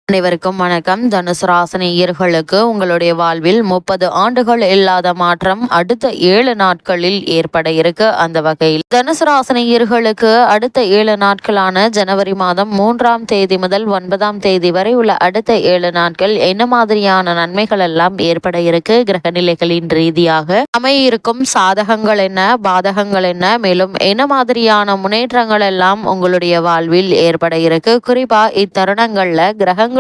அனைவருக்கும் வணக்கம். தனுசு ராசினியர்களுக்கு உங்களுடைய வாழ்வில் 30 ஆண்டுகள் இல்லாத மாற்றம் அடுத்த 7 நாட்களில் ஏற்பட இருக்கு. அந்த வகையில் தனுசு ராசினியர்களுக்கு அடுத்த 7 நாட்களான ஜனவரி மாதம் 3ஆம் தேதி முதல் 9ஆம் தேதி வரை உள்ள அடுத்த 7 நாட்கள் என்ன மாதிரியான நன்மைகள் எல்லாம் ஏற்பட இருக்கு, கிரக நிலைகளின் ரீதியாக அமையிருக்கும் சாதகங்கள் என்ன, பாதகங்கள் என்ன, மேலும் என்ன மாதிரியான முன்னேற்றங்கள் எல்லாம் உங்களுடைய வாழ்வில் ஏற்பட இருக்கு. குறிப்பா இத்தருணங்கள்ல கிரகங்களுடைய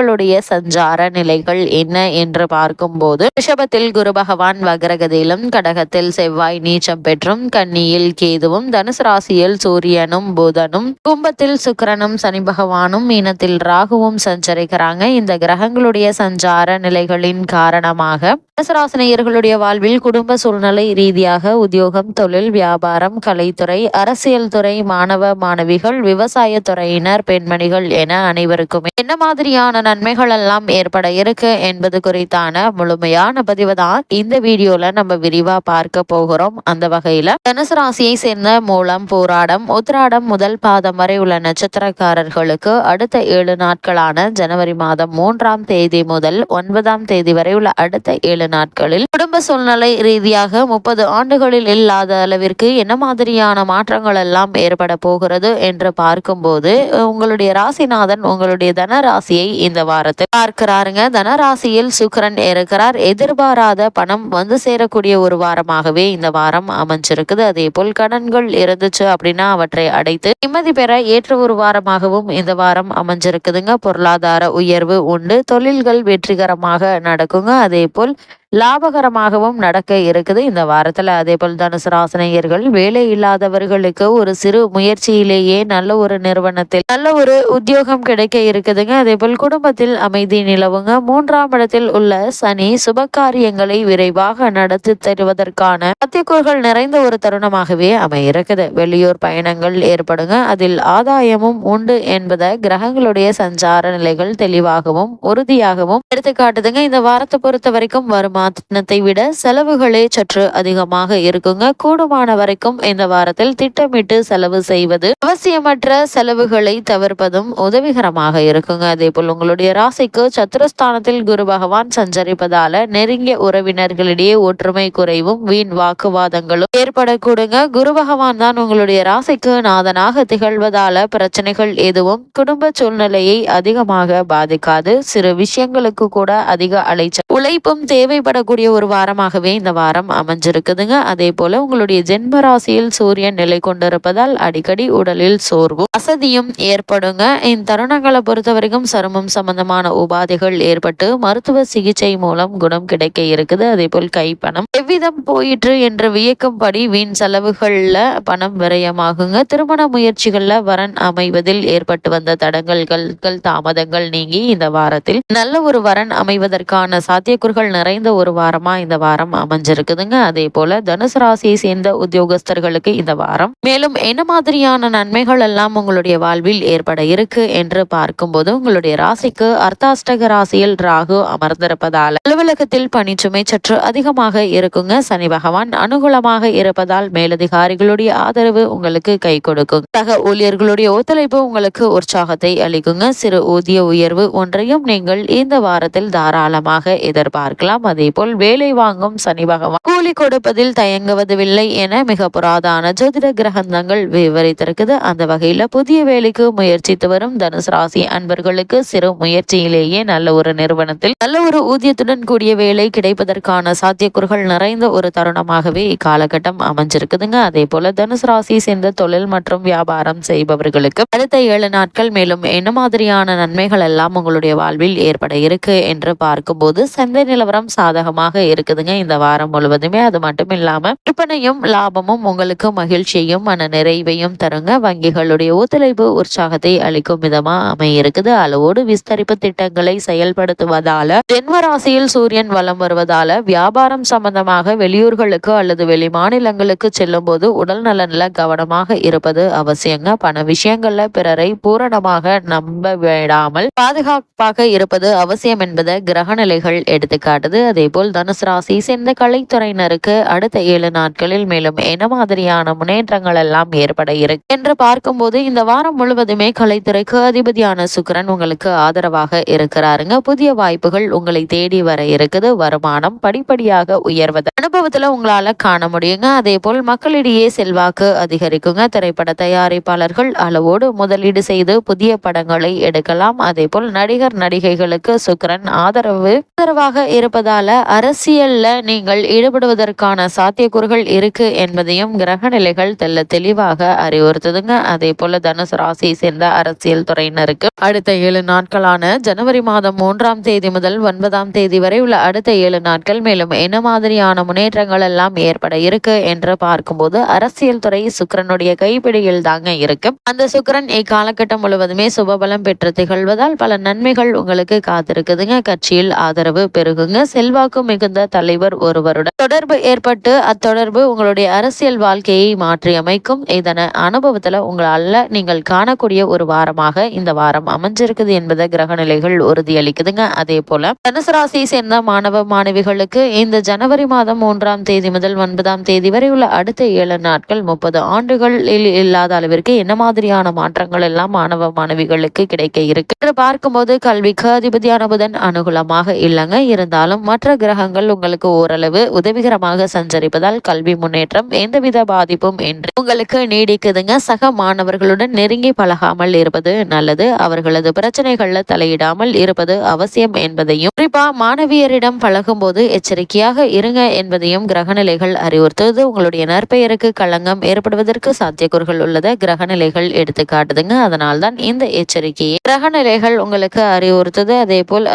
சஞ்சார நிலைகள் என்ன என்று பார்க்கும்போது, ரிஷபத்தில் குரு பகவான் வக்ரகதியிலும், கடகத்தில் செவ்வாய் நீச்சம் பெற்றும், கன்னியில் கேதுவும், தனுசு ராசியில் சூரியனும் புதனும், கும்பத்தில் சுக்கிரனும் சனி பகவானும், மீனத்தில் ராகுவும் சஞ்சரிக்கிறாங்க. இந்த கிரகங்களுடைய சஞ்சார நிலைகளின் காரணமாக தனுசு ராசினியர்களுடைய வாழ்வில் குடும்ப சூழ்நிலை ரீதியாக உத்தியோகம், தொழில், வியாபாரம், கலைத்துறை, அரசியல் துறை, மாணவ மாணவிகள், விவசாய துறையினர், பெண்மணிகள் என அனைவருக்குமே என்ன மாதிரியான நன்மைகள் எல்லாம் ஏற்பட இருக்கு என்பது குறித்தான முழுமையான பதிவு தான் இந்த வீடியோல நம்ம விரிவா பார்க்க போகிறோம். அந்த வகையில தனுசு ராசியை சேர்ந்த மூலம், போராடம், உத்திராடம் முதல் பாதம் வரை உள்ள நட்சத்திரக்காரர்களுக்கு அடுத்த 7 நாட்களான ஜனவரி மாதம் 3ஆம் தேதி முதல் 9ஆம் தேதி வரை உள்ள அடுத்த 7 நாட்களில் குடும்ப சூழ்நிலை ரீதியாக 30 ஆண்டுகளில் இல்லாத அளவிற்கு என்ன மாதிரியான மாற்றங்கள் எல்லாம் ஏற்பட போகிறது என்று பார்க்கும்போது, உங்களுடைய ராசிநாதன் உங்களுடைய தன ராசியை இந்த வாரத்தில் பார்க்கிறாருங்க. தனராசியில் சுக்கிரன் இருக்கிறார். எதிர்பாராத பணம் வந்து சேரக்கூடிய ஒரு வாரமாகவே இந்த வாரம் அமைஞ்சிருக்குது. அதே போல் கடன்கள் இருந்துச்சு அப்படின்னா அவற்றை அடைத்து நிம்மதி பெற ஏற்ற ஒரு வாரமாகவும் இந்த வாரம் அமைஞ்சிருக்குதுங்க. பொருளாதார உயர்வு உண்டு. தொழில்கள் வெற்றிகரமாக நடக்குங்க. அதே போல் லாபகரமாகவும் நடக்க இருக்குது இந்த வாரத்துல. அதே போல் தனுசு ராசினியர்கள் வேலை இல்லாதவர்களுக்கு ஒரு சிறு முயற்சியிலேயே நல்ல ஒரு நிறுவனத்தில் நல்ல ஒரு உத்தியோகம் கிடைக்க இருக்குதுங்க. அதே போல் குடும்பத்தில் அமைதி நிலவுங்க. 3ஆம் இடத்தில் உள்ள சனி சுபகாரியங்களை விரைவாக நடத்தி தருவதற்கான சாத்தியக்கூறுகள் நிறைந்த ஒரு தருணமாகவே அமையிருக்குது. வெளியூர் பயணங்கள் ஏற்படுங்க. அதில் ஆதாயமும் உண்டு என்பதை கிரகங்களுடைய சஞ்சார நிலைகள் தெளிவாகவும் உறுதியாகவும் எடுத்துக்காட்டுதுங்க. இந்த வாரத்தை பொறுத்த வரைக்கும் வருமானத்தை விட செலவுகளே சற்று அதிகமாக இருக்குங்க. கூடுமான வரைக்கும் இந்த வாரத்தில் திட்டமிட்டு செலவு செய்வது, அவசியமற்ற செலவுகளை தவிர்ப்பதும் உதவிகரமாக இருக்குங்க. அதே போல் உங்களுடைய ராசிக்கு சத்துருஸ்தானத்தில் குரு பகவான் சஞ்சரிப்பதால நெருங்கிய உறவினர்களிடையே ஒற்றுமை குறைவும் வீண் வாக்குவாதங்களும் ஏற்படக்கூடுங்க. குரு பகவான் தான் உங்களுடைய ராசிக்கு நாதனாக திகழ்வதால பிரச்சனைகள் எதுவும் குடும்ப சூழ்நிலையை அதிகமாக பாதிக்காது. சிறு விஷயங்களுக்கு கூட அதிக அலைச்சல் உழைப்பும் தேவைப்படக்கூடிய ஒரு வாரமாகவே இந்த வாரம் அமைஞ்சிருக்குதுங்க. அதே போல உங்களுடைய ஜென்ம ராசியில் சூரியன் நிலை கொண்டிருப்பதால் அடிக்கடி உடலில் சோர்வும் அசதியும் ஏற்படுங்க. இந்த தருணங்களை பொறுத்த வரைக்கும் சருமம் சம்பந்தமான உபாதைகள் ஏற்பட்டு மருத்துவ சிகிச்சை மூலம் குணம் கிடைக்க இருக்குது. அதே போல் கைப்பணம் எவ்விதம் போயிற்று என்று வியக்கும்படி வீண் செலவுகள்ல பணம் விரயமாகுங்க. திருமண முயற்சிகள்ல வரன் அமைவதில் ஏற்பட்டு வந்த தடங்கல்கள் தாமதங்கள் நீங்கி இந்த வாரத்தில் நல்ல ஒரு வரன் அமைவதற்கான சாத்தியக்கூறுகள் நிறைந்த ஒரு வாரமா இந்த வாரம் அமைஞ்சிருக்குதுங்க. அதே போல தனுசு ராசியை சேர்ந்த உத்தியோகஸ்தர்களுக்கு இந்த வாரம் மேலும் என்ன மாதிரியான நன்மைகள் எல்லாம் உங்களுடைய வாழ்வில் ஏற்பட இருக்கு என்று பார்க்கும்போது, உங்களுடைய ராசிக்கு அர்த்தாஷ்டக ராசியில் ராகு அமர்ந்திருப்பதால் அலுவலகத்தில் பணிச்சுமை சற்று அதிகமாக இருக்குங்க. சனி பகவான் அனுகூலமாக இருப்பதால் மேலதிகாரிகளுடைய ஆதரவு உங்களுக்கு கை கொடுக்கும். சக ஊழியர்களுடைய ஒத்துழைப்பு உங்களுக்கு உற்சாகத்தை அளிக்குங்க. சிறு ஊதிய உயர்வு ஒன்றையும் நீங்கள் இந்த வாரத்தில் தாராளமாக எதிர்பார்க்கலாம். அதே போல் வேலை வாங்கும் சனி பகவான் கூலி கொடுப்பதில் தயங்குவதில்லை என மிக புராதான ஜோதிட கிரகங்கள் விவரித்திருக்குது. அந்த வகையில புதிய வேலைக்கு முயற்சித்து வரும் தனுசு ராசி அன்பர்களுக்கு சிறு முயற்சியிலேயே நல்ல ஒரு நிறுவனத்தில் நல்ல ஒரு ஊதியத்துடன் கூடிய வேலை கிடைப்பதற்கான சாத்தியக்கூறுகள் நிறைந்த ஒரு தருணமாகவே இக்காலகட்டம் அமைஞ்சிருக்குதுங்க. அதே போல தனுசு ராசி சேர்ந்த தொழில் மற்றும் வியாபாரம் செய்பவர்களுக்கு அடுத்த 7 நாட்கள் மேலும் என்ன மாதிரியான நன்மைகள் எல்லாம் உங்களுடைய வாழ்வில் ஏற்பட இருக்கு என்று பார்க்கும்போது, சந்தை நிலவரம் சாதகமாக இருக்குதுங்க இந்த வாரம் முழுவதுமே. அது மட்டும் இல்லாம விற்பனையும் லாபமும் உங்களுக்கு மகிழ்ச்சியையும் மன நிறைவையும் தருங்க. வங்கிகளுடைய ஒத்துழைப்பு உற்சாகத்தை அளிக்கும் விதமா அமையிருக்குது. அளவோடு விஸ்தரிப்பு திட்டங்களை செயல்படுத்துவதால ஜென்ம ராசியில் சூரியன் வலம் வருவதால வியாபாரம் சம்பந்தமாக வெளியூர்களுக்கு அல்லது வெளி மாநிலங்களுக்கு செல்லும் போது உடல் நலன்ல கவனமாக இருப்பது அவசியங்க. பண விஷயங்கள்ல பிறரை பூரணமாக நம்ப விடாமல் பாதுகாப்பாக இருப்பது அவசியம் என்பதை கிரக நிலைகள் எடுத்துக்காட்டுது. அதே போல் தனுசு ராசி சேர்ந்த கலைத்துறையினருக்கு அடுத்த 7 நாட்களில் மேலும் என்ன மாதிரியான முன்னேற்றங்கள் எல்லாம் ஏற்பட இருக்கு என்று பார்க்கும்போது, இந்த வாரம் முழுவதுமே கலைத்துறைக்கு அதிபதியான சுக்கிரன் உங்களுக்கு ஆதரவாக இருக்கிறாருங்க. புதிய வாய்ப்புகள் உங்களை தேடி வர இருக்குது. வருமானம் படிப்படியாக உயர்வது அனுபவத்துல உங்களால காண முடியுங்க. அதே போல் மக்களிடையே செல்வாக்கு அதிகரிக்குங்க. திரைப்பட தயாரிப்பாளர்கள் அளவோடு முதலீடு செய்து புதிய படங்களை எடுக்கலாம். அதே போல் நடிகர் நடிகைகளுக்கு சுக்கிரன் ஆதரவாக இருப்பதால அரசியல்ல நீங்கள் ஈடுபடுவதற்கான சாத்தியக்கூறுகள் இருக்கு என்பதையும் கிரக நிலைகள் தெளிவாக அறிவுறுத்துதுங்க. அதே போல தனுசு ராசியை சேர்ந்த அரசியல் துறையினருக்கு அடுத்த 7 நாட்களான ஜனவரி மாதம் 3ஆம் தேதி முதல் 9ஆம் தேதி வரை உள்ள அடுத்த 7 நாட்கள் மேலும் என்ன மாதிரியான முன்னேற்றங்கள் எல்லாம் ஏற்பட இருக்கு என்று பார்க்கும்போது, அரசியல் துறை சுக்கிரனுடைய கைப்பிடியில் தாங்க இருக்கு. அந்த சுக்கிரன் இக்காலகட்டம் முழுவதுமே சுபபலம் பெற்று திகழ்வதால் பல நன்மைகள் உங்களுக்கு காத்திருக்குதுங்க. கட்சியில் ஆதரவு பெருகுங்க. செல்வாக்கு மிகுந்த தலைவர் ஒருவருடன் தொடர்பு ஏற்பட்டு அத்தொடர்பு உங்களுடைய அரசியல் வாழ்க்கையை மாற்றி அமைக்கும். இதன அனுபவத்துல உங்களால நீங்கள் காணக்கூடிய ஒரு வாரமாக இந்த வாரம் அமைஞ்சிருக்குது என்பதை கிரக நிலைகள் உறுதியளிக்குதுங்க. அதே போல தனுசு ராசியை சேர்ந்த மாணவ மாணவிகளுக்கு இந்த ஜனவரி மாதம் 3ஆம் தேதி முதல் 9ஆம் தேதி வரை உள்ள அடுத்த 7 நாட்கள் 30 ஆண்டுகளில் இல்லாத அளவிற்கு என்ன மாதிரியான மாற்றங்கள் எல்லாம் மாணவ மாணவிகளுக்கு கிடைக்க இருக்கு என்று பார்க்கும்போது, கல்விக்கு அதிபதியான புதன் அனுகூலமாக இல்லைங்க. இருந்தாலும் மற்ற கிரகங்கள் உங்களுக்கு ஓரளவு உதவிகரமாக சஞ்சரிப்பதால் கல்வி முன்னேற்றம் எந்தவித பாதிப்பும் என்று உங்களுக்கு நீடிக்குதுங்க. சக மாணவர்களுடன் நெருங்கி பழகாமல் இருப்பது நல்லது. அவர்களது பிரச்சனைகள்ல தலையிடாமல் இருப்பது அவசியம் என்பதையும், குறிப்பா மாணவியரிடம் பழகும் போது எச்சரிக்கையாக இருங்க என்பதையும் கிரகநிலைகள் அறிவுறுத்துவது. உங்களுடைய நற்பெயருக்கு களங்கம் ஏற்படுவதற்கு சாத்தியக்கூறுகள் உள்ளதை கிரகநிலைகள் எடுத்து காட்டுதுங்க. அதனால்தான் இந்த எச்சரிக்கையை கிரகநிலைகள் உங்களுக்கு அறிவுறுத்துது. அதே போல்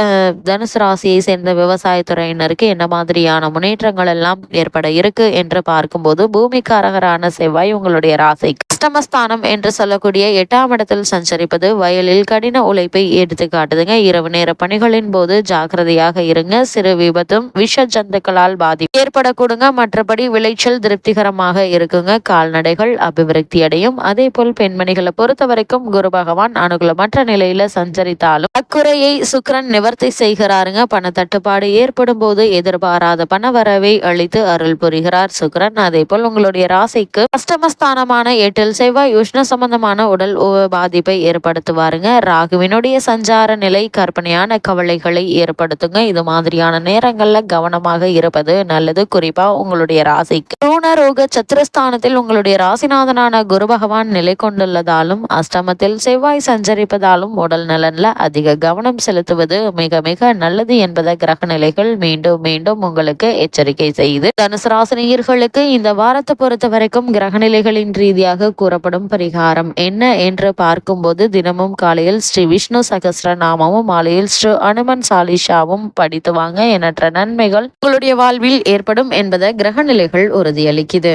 தனுசு ராசியை சேர்ந்த விவசாயத்துறையினருக்கு என்ன மாதிரியான முன்னேற்றங்கள் எல்லாம் ஏற்பட இருக்கு என்று பார்க்கும்போது, பூமிக்காரகரான செவ்வாய் உங்களுடைய ராசிக்கு அஷ்டமஸ்தானம் என்று சொல்லக்கூடிய 8ஆம் இடத்தில் சஞ்சரிப்பது வயலில் கடின உழைப்பை எடுத்து காட்டுதுங்க. இரவு நேர பணிகளின் போது ஜாக்கிரதையாக இருங்க. சிறு விபத்தும் விஷ ஜந்துக்களால் பாதிப்பு ஏற்படக்கூடுங்க. மற்றபடி விளைச்சல் திருப்திகரமாக இருக்குங்க. கால்நடைகள் அபிவிருத்தி அடையும். அதே போல் பெண்மணிகளை பொறுத்த வரைக்கும் குரு பகவான் அனுகூலமற்ற நிலையில சஞ்சரித்தாலும் அக்குறையை சுக்கிரன் நிவர்த்தி செய்கிறாருங்க. பண தட்டுப்பாடு ஏற்படும் போது எதிர்பாராத பண வரவை அளித்து அருள் புரிகிறார் சுக்கிரன். அதே போல் உங்களுடைய ராசிக்கு அஷ்டமஸ்தானமான 8இல் செவ்வாய் உஷ்ண சம்பந்தமான உடல் பாதிப்பை ஏற்படுத்துவாருங்க. ராகுவினுடைய சஞ்சார நிலை கற்பனையான கவலைகளை ஏற்படுத்துங்க. இது மாதிரியான நேரங்கள்ல கவனமாக இருப்பது நல்லது. குறிப்பா உங்களுடைய ராசிக்கு ரோக சத்திரஸ்தானத்தில் உங்களுடைய ராசிநாதனான குரு பகவான் நிலை கொண்டுள்ளதாலும் அஷ்டமத்தில் செவ்வாய் சஞ்சரிப்பதாலும் உடல் நலன்ல அதிக கவனம் செலுத்துவது மிக மிக நல்லது என்பதை கிரக நிலைகள் மீண்டும் மீண்டும் உங்களுக்கு எச்சரிக்கை செய்து, தனுசு ராசினியர்களுக்கு இந்த வாரத்தை பொறுத்த வரைக்கும் கிரகநிலைகளின் ரீதியாக கூறப்படும் பரிகாரம் என்ன என்று பார்க்கும்போது, தினமும் காலையில் ஸ்ரீ விஷ்ணு சகஸ்ர நாமமும் மாலையில் ஸ்ரீ அனுமன் சாலிஷாவும் படித்து வாங்க. எண்ணற்ற நன்மைகள் உங்களுடைய வாழ்வில் ஏற்படும் என்பதை கிரக நிலைகள் உறுதியளிக்குது.